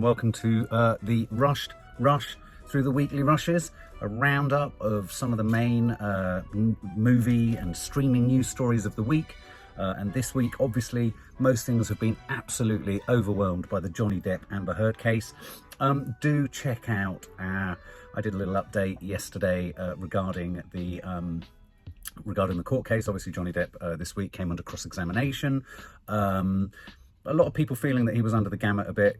welcome to the Rushed Rush through the weekly rushes, a roundup of some of the main movie and streaming news stories of the week. And this week, obviously, most things have been absolutely overwhelmed by the Johnny Depp Amber Heard case. Do check out I did a little update yesterday regarding the court case. Obviously, Johnny Depp this week came under cross-examination. A lot of people feeling that he was under the gamut a bit.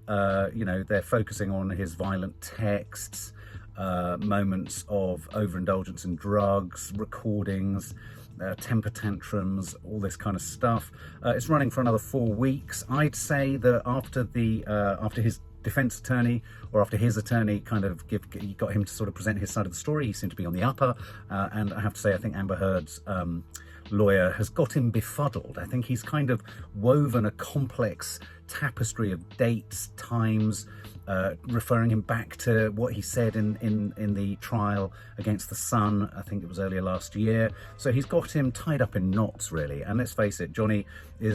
You know, they're focusing on his violent texts, moments of overindulgence in drugs, recordings, temper tantrums, all this kind of stuff. It's running for another 4 weeks. I'd say that after his defense attorney, or after his attorney kind of got him to sort of present his side of the story, he seemed to be on the upper. And I have to say, I think Amber Heard's lawyer has got him befuddled. I think he's kind of woven a complex tapestry of dates, times, referring him back to what he said in the trial against the Sun. I think it was earlier last year. So he's got him tied up in knots, really. And let's face it, Johnny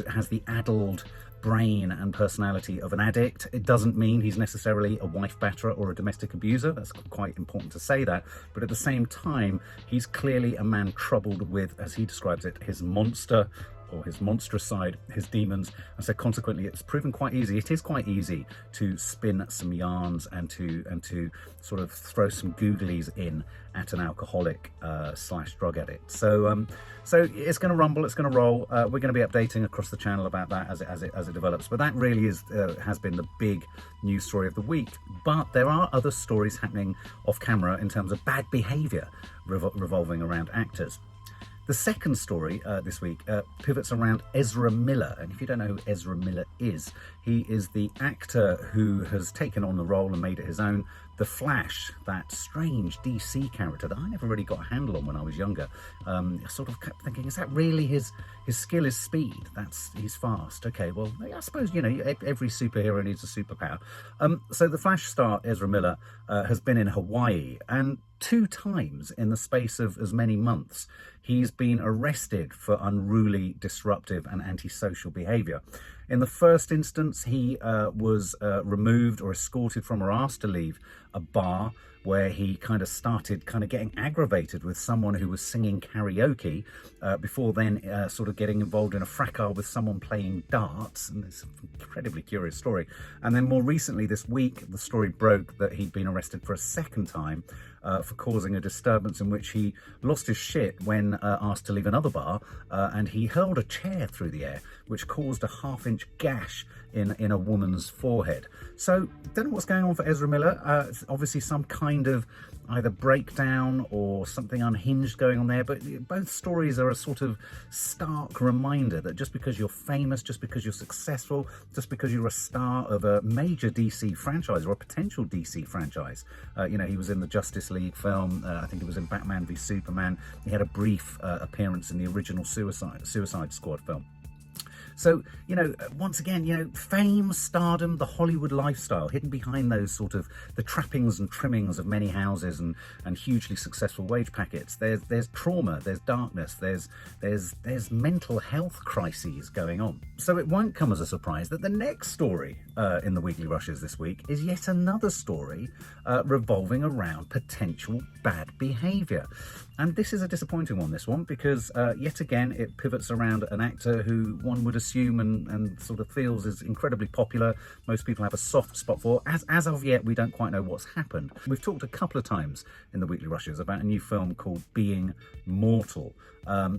has the addled brain and personality of an addict. It doesn't mean he's necessarily a wife batterer or a domestic abuser. That's quite important to say that. But at the same time, he's clearly a man troubled with, as he describes it, his monster, or his monstrous side, his demons. And so consequently, it's proven quite easy. It is quite easy to spin some yarns and to sort of throw some googlies in at an alcoholic slash drug addict. So it's going to rumble, it's going to roll. We're going to be updating across the channel about that as it develops. But that really has been the big news story of the week. But there are other stories happening off camera in terms of bad behaviour revolving around actors. The second story this week pivots around Ezra Miller. And if you don't know who Ezra Miller is, he is the actor who has taken on the role and made it his own, The Flash, that strange DC character that I never really got a handle on when I was younger. I sort of kept thinking, is that really his skill is speed? He's fast. Okay, well, I suppose, you know, every superhero needs a superpower. So the Flash star, Ezra Miller, has been in Hawaii, and 2 times in the space of as many months, he's been arrested for unruly, disruptive and antisocial behaviour. In the first instance, he was removed or escorted from or asked to leave a bar where he kind of started getting aggravated with someone who was singing karaoke before then sort of getting involved in a fracas with someone playing darts. And it's an incredibly curious story. And then more recently this week, the story broke that he'd been arrested for a second time for causing a disturbance in which he lost his shit when asked to leave another bar, and he hurled a chair through the air, which caused a 1/2-inch gash in a woman's forehead. So, don't know what's going on for Ezra Miller. It's obviously some kind of either breakdown or something unhinged going on there, but both stories are a sort of stark reminder that just because you're famous, just because you're successful, just because you're a star of a major DC franchise or a potential DC franchise, you know, he was in the Justice League film, I think it was in Batman v Superman, he had a brief appearance in the original Suicide Squad film. So, you know, once again, you know, fame, stardom, the Hollywood lifestyle, hidden behind those sort of the trappings and trimmings of many houses and hugely successful wage packets. There's trauma, there's darkness, there's mental health crises going on. So it won't come as a surprise that the next story in the Weekly Rushes this week is yet another story revolving around potential bad behaviour. And this is a disappointing one, this one, because yet again it pivots around an actor who one would assume and sort of feels is incredibly popular. Most people have a soft spot for. As of yet, we don't quite know what's happened. We've talked a couple of times in the Weekly Rushes about a new film called Being Mortal.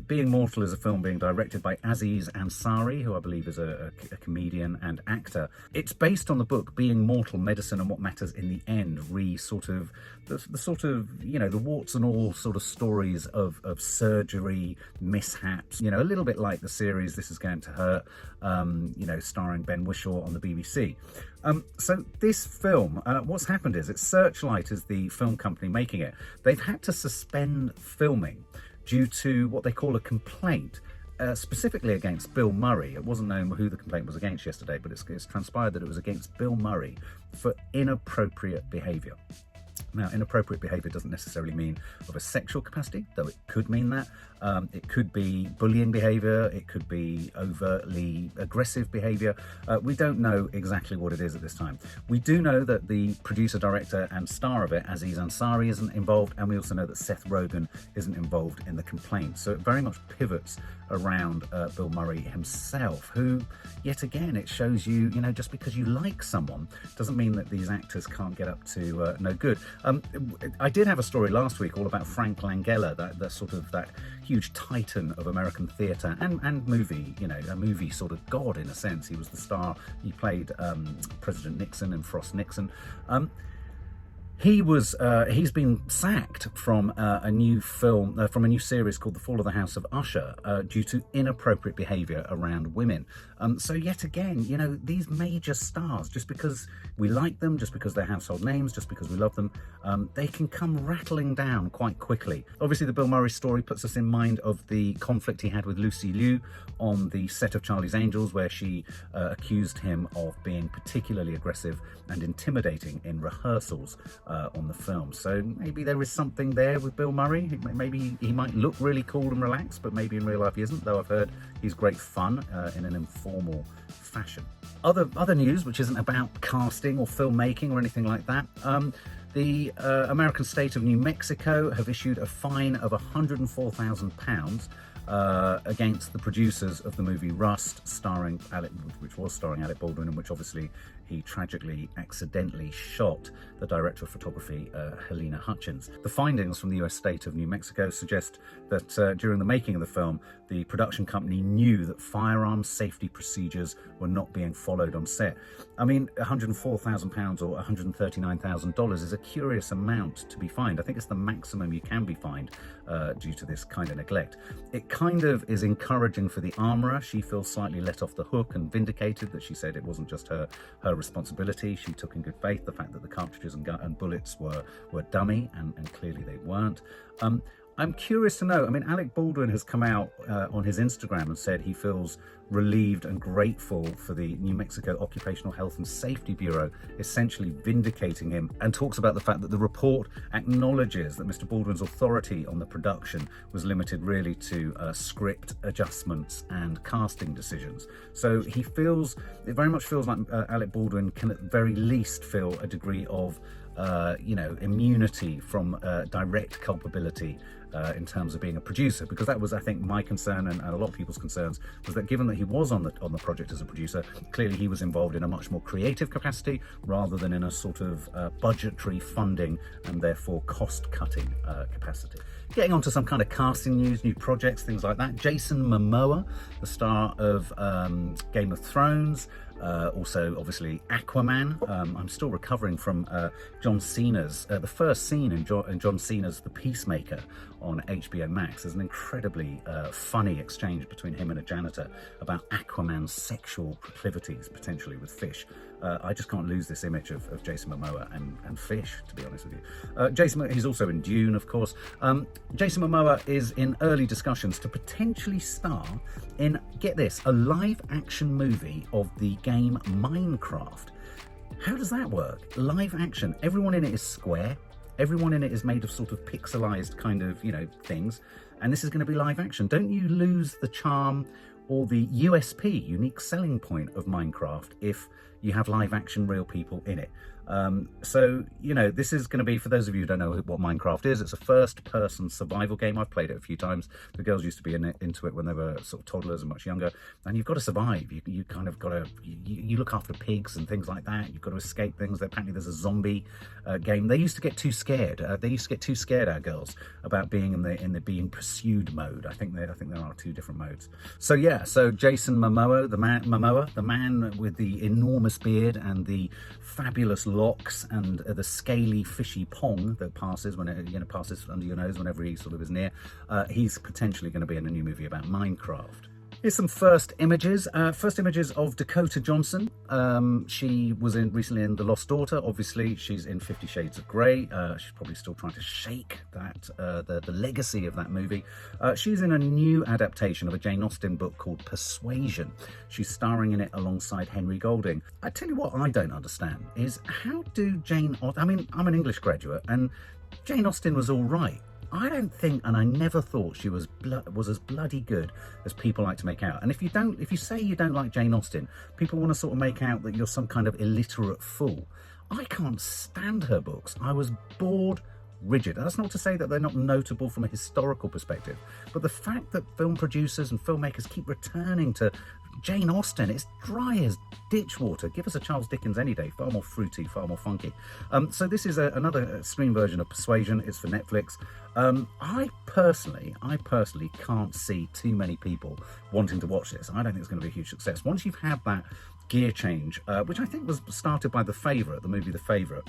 Being Mortal is a film being directed by Aziz Ansari, who I believe is a comedian and actor. It's based on the book Being Mortal, Medicine and What Matters in the End, the sort of, you know, the warts and all sort of stories of surgery, mishaps, you know, a little bit like the series This Is Going to Hurt, you know, starring Ben Whishaw on the BBC. So this film, what's happened is Searchlight is the film company making it. They've had to suspend filming due to what they call a complaint, specifically against Bill Murray. It wasn't known who the complaint was against yesterday, but it's transpired that it was against Bill Murray for inappropriate behaviour. Now, inappropriate behaviour doesn't necessarily mean of a sexual capacity, though it could mean that. It could be bullying behaviour, it could be overtly aggressive behaviour. We don't know exactly what it is at this time. We do know that the producer, director and star of it, Aziz Ansari, isn't involved, and we also know that Seth Rogen isn't involved in the complaint. So it very much pivots around Bill Murray himself, who, yet again, it shows you, just because you like someone doesn't mean that these actors can't get up to no good. I did have a story last week all about Frank Langella, that huge titan of American theatre and movie, a movie sort of god in a sense. He was the star. He played President Nixon and Frost Nixon. He's been sacked from a new film, from a new series called The Fall of the House of Usher, due to inappropriate behaviour around women. So yet again, these major stars, just because we like them, just because they're household names, just because we love them, they can come rattling down quite quickly. Obviously, the Bill Murray story puts us in mind of the conflict he had with Lucy Liu on the set of Charlie's Angels, where she accused him of being particularly aggressive and intimidating in rehearsals on the film. So maybe there is something there with Bill Murray. Maybe he might look really cool and relaxed, but maybe in real life he isn't, though I've heard he's great fun in an informal fashion. Other news, which isn't about casting or filmmaking or anything like that, the American state of New Mexico have issued a fine of £104,000 against the producers of the movie Rust, which was starring Alec Baldwin, and which obviously he tragically accidentally shot the director of photography, Helena Hutchins. The findings from the US state of New Mexico suggest that during the making of the film, the production company knew that firearms safety procedures were not being followed on set. I mean, £104,000 or $139,000 is a curious amount to be fined. I think it's the maximum you can be fined due to this kind of neglect. It kind of is encouraging for the armourer. She feels slightly let off the hook and vindicated that she said it wasn't just her responsibility. She took in good faith the fact that the cartridges and bullets were dummy, and clearly they weren't. I'm curious to know, I mean, Alec Baldwin has come out on his Instagram and said he feels relieved and grateful for the New Mexico Occupational Health and Safety Bureau essentially vindicating him, and talks about the fact that the report acknowledges that Mr. Baldwin's authority on the production was limited really to script adjustments and casting decisions. So it very much feels like Alec Baldwin can at the very least feel a degree of immunity from direct culpability in terms of being a producer, because that was, I think, my concern and a lot of people's concerns, was that given that he was on the project as a producer, clearly he was involved in a much more creative capacity rather than in a sort of budgetary funding and therefore cost-cutting capacity. Getting on to some kind of casting news, new projects, things like that. Jason Momoa, the star of Game of Thrones, also obviously Aquaman. I'm still recovering from John Cena's, the first scene in John Cena's The Peacemaker on HBO Max. There's an incredibly funny exchange between him and a janitor about Aquaman's sexual proclivities, potentially with fish. I just can't lose this image of Jason Momoa and fish, to be honest with you. He's also in Dune, of course. Jason Momoa is in early discussions to potentially star in, get this, a live-action movie of the game Minecraft. How does that work? Live action. Everyone in it is square. Everyone in it is made of sort of pixelized kind of, things. And this is going to be live action. Don't you lose the charm or the USP, unique selling point of Minecraft, if you have live action real people in it? This is going to be, for those of you who don't know what Minecraft is, it's a first-person survival game. I've played it a few times. The girls used to be into it when they were sort of toddlers and much younger. And you've got to survive. You kind of got to, you look after pigs and things like that. You've got to escape things. Apparently there's a zombie game. They used to get too scared. Our girls, about being in the being pursued mode. I think there are two different modes. So Jason Momoa, the man with the enormous beard and the fabulous locks and the scaly fishy pong that passes when it passes under your nose whenever he sort of is near. He's potentially going to be in a new movie about Minecraft. Here's some first images. First images of Dakota Johnson. She was recently in The Lost Daughter. Obviously, she's in 50 Shades of Grey. She's probably still trying to shake that the legacy of that movie. She's in a new adaptation of a Jane Austen book called Persuasion. She's starring in it alongside Henry Golding. I tell you what I don't understand is how do Jane Austen... I mean, I'm an English graduate and Jane Austen was all right. I don't think, and I never thought she was as bloody good as people like to make out. And if you say you don't like Jane Austen, people want to sort of make out that you're some kind of illiterate fool. I can't stand her books. I was bored rigid. That's not to say that they're not notable from a historical perspective, but the fact that film producers and filmmakers keep returning to Jane Austen, it's dry as ditch water. Give us a Charles Dickens any day, far more fruity, far more funky. So this is another screen version of Persuasion. It's for Netflix. I personally can't see too many people wanting to watch this. I don't think it's going to be a huge success. Once you've had that gear change, which I think was started by The Favourite, the movie The Favourite,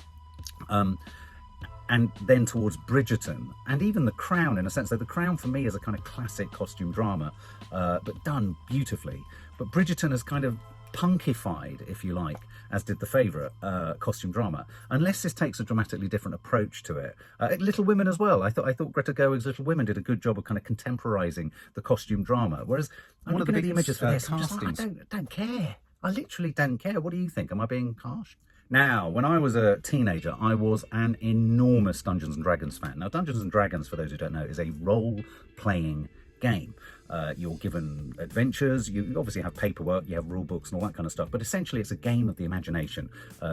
and then towards Bridgerton, and even The Crown, in a sense. So The Crown for me is a kind of classic costume drama, but done beautifully. But Bridgerton has kind of punkified, if you like, as did The Favourite, costume drama, unless this takes a dramatically different approach to it. Little Women as well. I thought Greta Gerwig's Little Women did a good job of kind of contemporising the costume drama, whereas I'm looking at the images for this, I don't care. I literally don't care. What do you think? Am I being harsh? Now, when I was a teenager, I was an enormous Dungeons and Dragons fan. Now, Dungeons and Dragons, for those who don't know, is a role-playing game. You're given adventures, you obviously have paperwork, you have rule books and all that kind of stuff, but essentially it's a game of the imagination.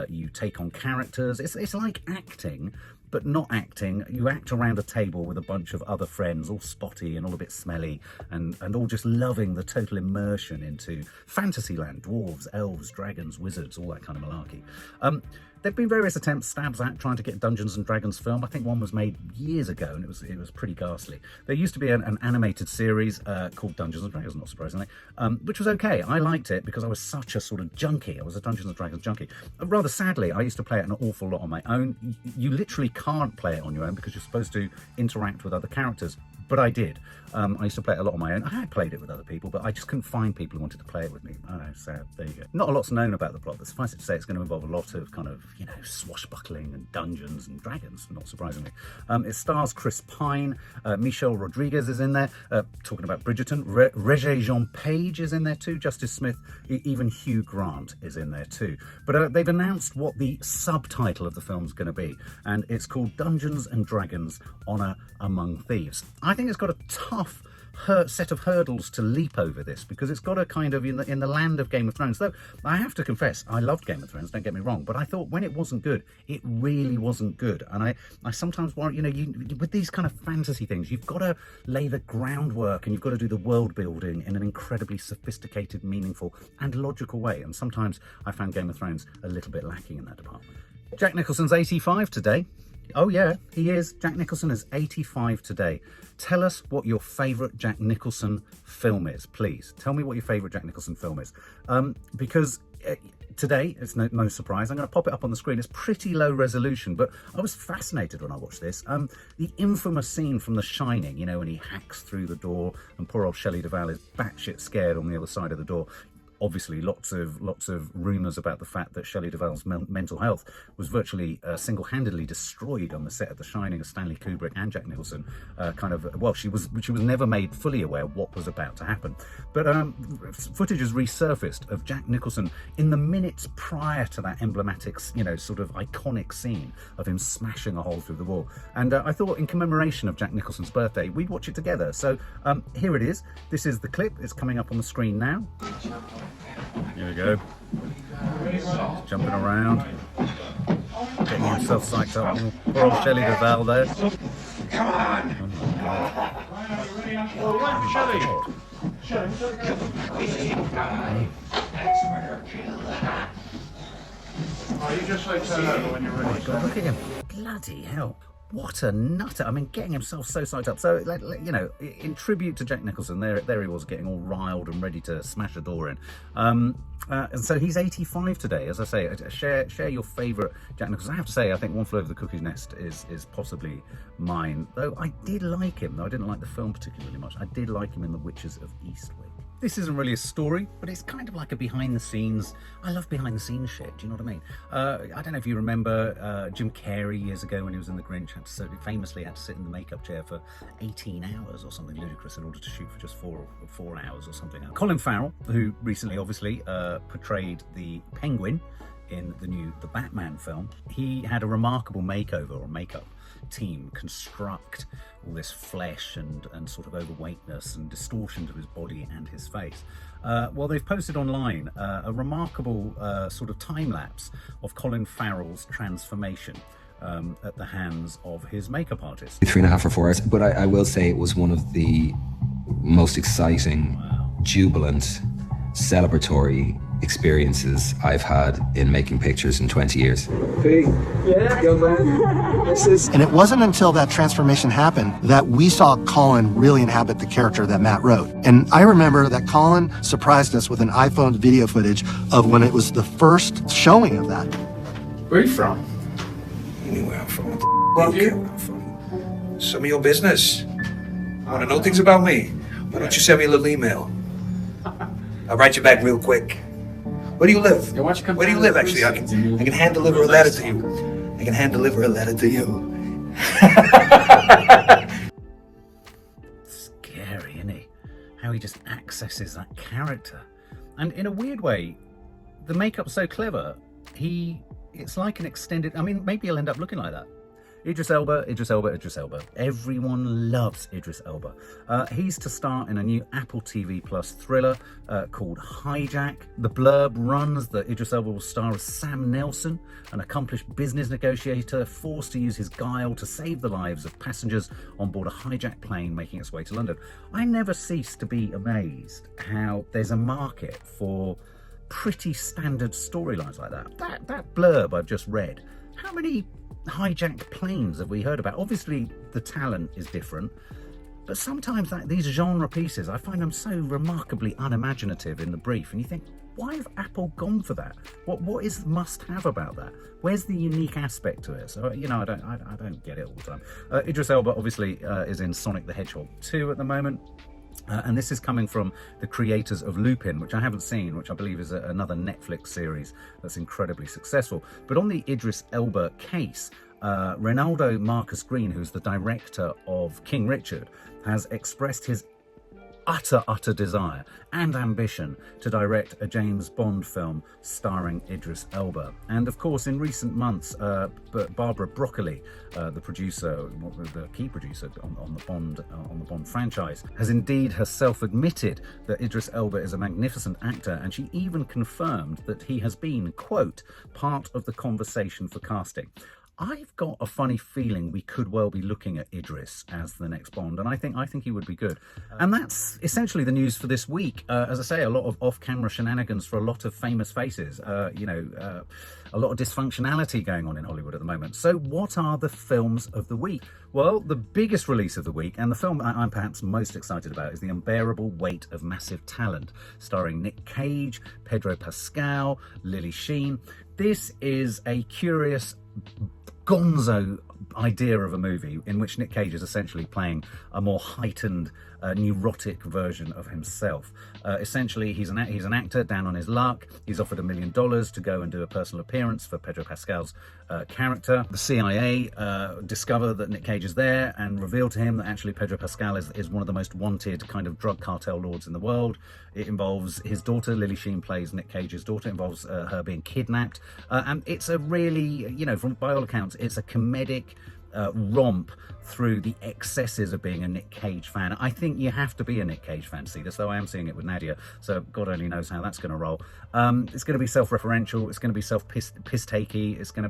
You take on characters. It's like acting, but not acting. You act around a table with a bunch of other friends, all spotty and all a bit smelly, and all just loving the total immersion into Fantasyland, dwarves, elves, dragons, wizards, all that kind of malarkey. There have been various attempts, stabs at trying to get Dungeons and Dragons film. I think one was made years ago, and it was pretty ghastly. There used to be an animated series called Dungeons and Dragons, not surprisingly, which was okay. I liked it because I was such a sort of junkie. I was a Dungeons and Dragons junkie. Rather sadly, I used to play it an awful lot on my own. You literally can't play it on your own because you're supposed to interact with other characters. But I did. I used to play it a lot on my own. I had played it with other people, but I just couldn't find people who wanted to play it with me. Oh, sad. There you go. Not a lot's known about the plot, but suffice it to say it's going to involve a lot of kind of, swashbuckling and dungeons and dragons, not surprisingly. It stars Chris Pine. Michelle Rodriguez is in there. Talking about Bridgerton. Regé-Jean Page is in there too. Justice Smith. Even Hugh Grant is in there too. But they've announced what the subtitle of the film's going to be, and it's called Dungeons and Dragons: Honor Among Thieves. I think it's got a tough set of hurdles to leap over this, because it's got a kind of in the land of Game of Thrones. Though I have to confess, I loved Game of Thrones, don't get me wrong, but I thought when it wasn't good, it really wasn't good. And I sometimes worry, with these kind of fantasy things, you've got to lay the groundwork and you've got to do the world building in an incredibly sophisticated, meaningful and logical way. And sometimes I found Game of Thrones a little bit lacking in that department. Jack Nicholson's 85 today. Oh yeah, he is. Jack Nicholson is 85 today. Tell us what your favourite Jack Nicholson film is, please. Tell me what your favourite Jack Nicholson film is. Because today, it's no surprise, I'm going to pop it up on the screen. It's pretty low resolution, but I was fascinated when I watched this. The infamous scene from The Shining, when he hacks through the door and poor old Shelley Duvall is batshit scared on the other side of the door. Obviously, lots of rumours about the fact that Shelley Duvall's mental health was virtually single-handedly destroyed on the set of The Shining as Stanley Kubrick and Jack Nicholson she was never made fully aware of what was about to happen. But footage has resurfaced of Jack Nicholson in the minutes prior to that emblematic, sort of iconic scene of him smashing a hole through the wall. And I thought, in commemoration of Jack Nicholson's birthday, we'd watch it together. So here it is. This is the clip. It's coming up on the screen now. Here we go. Just jumping around, getting himself psyched up. Poor old Shelley Duvall there. Come on! Oh my God. Oh, you just say turn over when you're ready. Oh my God, look at him. Bloody hell. What a nutter. I mean, getting himself so psyched up. So, in tribute to Jack Nicholson, there he was getting all riled and ready to smash a door in. And so he's 85 today. As I say, share your favourite Jack Nicholson. I have to say, I think One Flew Over the Cuckoo's Nest is possibly mine. Though I did like him, though I didn't like the film particularly much. I did like him in The Witches of Eastwick. this isn't really a story, but it's kind of like a behind the scenes. I love behind the scenes shit. Do you know what I mean? I don't know if you remember Jim Carrey years ago when he was in The Grinch, famously had to sit in the makeup chair for 18 hours or something ludicrous in order to shoot for just four hours or something. Colin Farrell, who recently obviously portrayed the Penguin in the Batman film, he had a remarkable makeover or makeup team construct all this flesh and sort of overweightness and distortion to his body and his face. Well, they've posted online a remarkable sort of time lapse of Colin Farrell's transformation at the hands of his makeup artist. 3.5 or 4 hours, but I will say it was one of the most exciting, jubilant, celebratory experiences I've had in making pictures in 20 years. Hey, yeah, young man. And it wasn't until that transformation happened that we saw Colin really inhabit the character that Matt wrote. And I remember that Colin surprised us with an iPhone video footage of when it was the first showing of that. Where are you from? Anywhere I'm from. Where are you? I'm from. Some of your business. Want to know things about me? Why don't you send me a little email? I'll write you back real quick. Where do you live? Where do you live, actually? I can hand deliver a letter to you. I can hand deliver a letter to you. Scary, isn't he? How he just accesses that character. And in a weird way, the makeup's so clever, it's like an extended, I mean, maybe he'll end up looking like that. Idris Elba, Idris Elba, Idris Elba. Everyone loves Idris Elba. He's to star in a new Apple TV Plus thriller called Hijack. The blurb runs that Idris Elba will star as Sam Nelson, an accomplished business negotiator forced to use his guile to save the lives of passengers on board a hijacked plane making its way to London. I never cease to be amazed how there's a market for pretty standard storylines like that. That blurb I've just read, how many hijacked planes have we heard about? Obviously the talent is different, but sometimes these genre pieces, I find them so remarkably unimaginative in the brief, and you think, why have Apple gone for that? What is must-have about that? Where's the unique aspect to it? So, you know, I don't get it all the time. Idris Elba obviously is in Sonic the Hedgehog 2 at the moment. And this is coming from the creators of Lupin, which I haven't seen, which I believe is another Netflix series that's incredibly successful. But on the Idris Elba case, Ronaldo Marcus Green, who's the director of King Richard, has expressed his utter desire and ambition to direct a James Bond film starring Idris Elba. And of course, in recent months, Barbara Broccoli, the producer, the key producer on the Bond franchise, has indeed herself admitted that Idris Elba is a magnificent actor, and she even confirmed that he has been, quote, part of the conversation for casting. I've got a funny feeling we could well be looking at Idris as the next Bond, and I think he would be good. And that's essentially the news for this week. As I say, a lot of off-camera shenanigans for a lot of famous faces. A lot of dysfunctionality going on in Hollywood at the moment. So what are the films of the week? Well, the biggest release of the week, and the film I'm perhaps most excited about, is The Unbearable Weight of Massive Talent, starring Nick Cage, Pedro Pascal, Lily Sheen. This is a curious gonzo idea of a movie in which Nick Cage is essentially playing a more heightened, neurotic version of himself. Essentially, he's an actor down on his luck. He's offered $1 million to go and do a personal appearance for Pedro Pascal's character. The CIA discover that Nick Cage is there and reveal to him that actually Pedro Pascal is one of the most wanted kind of drug cartel lords in the world. It involves his daughter, Lily Sheen plays Nick Cage's daughter. It involves her being kidnapped. And it's a really, by all accounts, it's a comedic romp through the excesses of being a Nick Cage fan. I think you have to be a Nick Cage fan to see this, though I am seeing it with Nadia, so God only knows how that's going to roll. It's going to be self-referential. It's going to be piss-takey. It's going to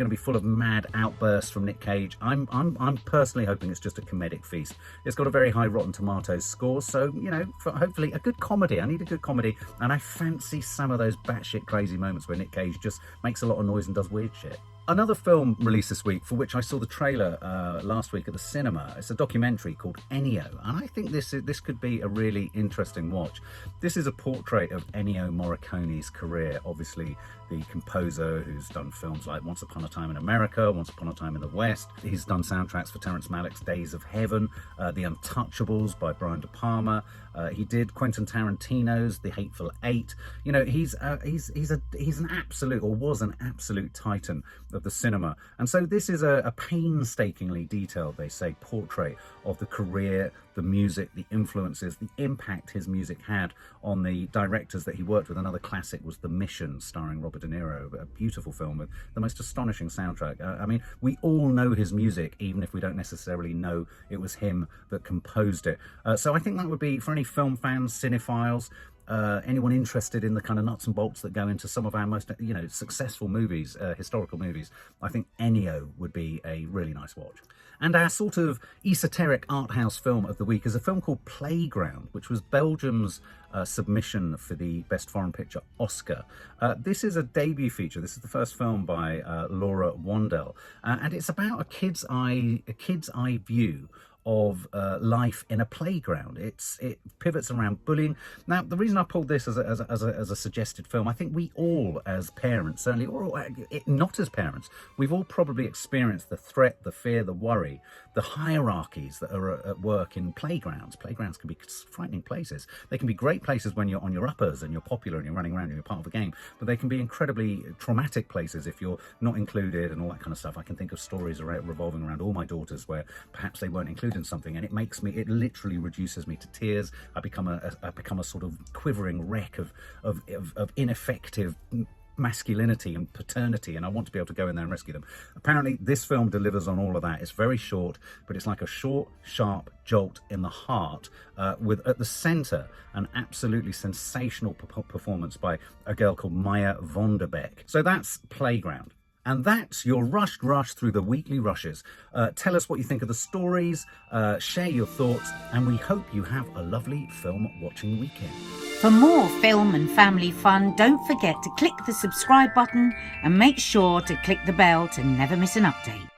be full of mad outbursts from Nick Cage. I'm personally hoping it's just a comedic feast. It's got a very high Rotten Tomatoes score, so hopefully a good comedy. I need a good comedy, and I fancy some of those batshit crazy moments where Nick Cage just makes a lot of noise and does weird shit. Another film released this week for which I saw the trailer last week at the cinema. It's a documentary called Ennio, and I think this could be a really interesting watch. This is a portrait of Ennio Morricone's career, obviously the composer who's done films like Once Upon a Time in America, Once Upon a Time in the West. He's done soundtracks for Terrence Malick's Days of Heaven, The Untouchables by Brian De Palma. He did Quentin Tarantino's The Hateful Eight. You know, he's an absolute, or was an absolute titan of the cinema. And so this is a painstakingly detailed, they say, portrait of the career, the music, the influences, the impact his music had on the directors that he worked with. Another classic was The Mission, starring Robert De Niro, a beautiful film with the most astonishing soundtrack. I mean, we all know his music, even if we don't necessarily know it was him that composed it. So I think that would be, for any film fans, cinephiles, anyone interested in the kind of nuts and bolts that go into some of our most, successful movies, historical movies, I think Ennio would be a really nice watch. And our sort of esoteric art house film of the week is a film called Playground, which was Belgium's submission for the Best Foreign Picture Oscar. This is a debut feature. This is the first film by Laura Wandel, and it's about a kid's eye view of life in a playground. It pivots around bullying. Now, the reason I pulled this as a suggested film, I think we all as parents, certainly, or not as parents, we've all probably experienced the threat, the fear, the worry, the hierarchies that are at work in playgrounds. Playgrounds can be frightening places. They can be great places when you're on your uppers and you're popular and you're running around and you're part of a game, but they can be incredibly traumatic places if you're not included and all that kind of stuff. I can think of stories revolving around all my daughters where perhaps they weren't included in something, and it literally reduces me to tears. I become a sort of quivering wreck of ineffective masculinity and paternity, and I want to be able to go in there and rescue them. Apparently this film delivers on all of that. It's very short, but it's like a short, sharp jolt in the heart, with at the center an absolutely sensational performance by a girl called Maya Vonderbeck. So that's Playground. And that's your rushed rush through the weekly rushes. Tell us what you think of the stories, share your thoughts, and we hope you have a lovely film watching weekend. For more film and family fun, don't forget to click the subscribe button and make sure to click the bell to never miss an update.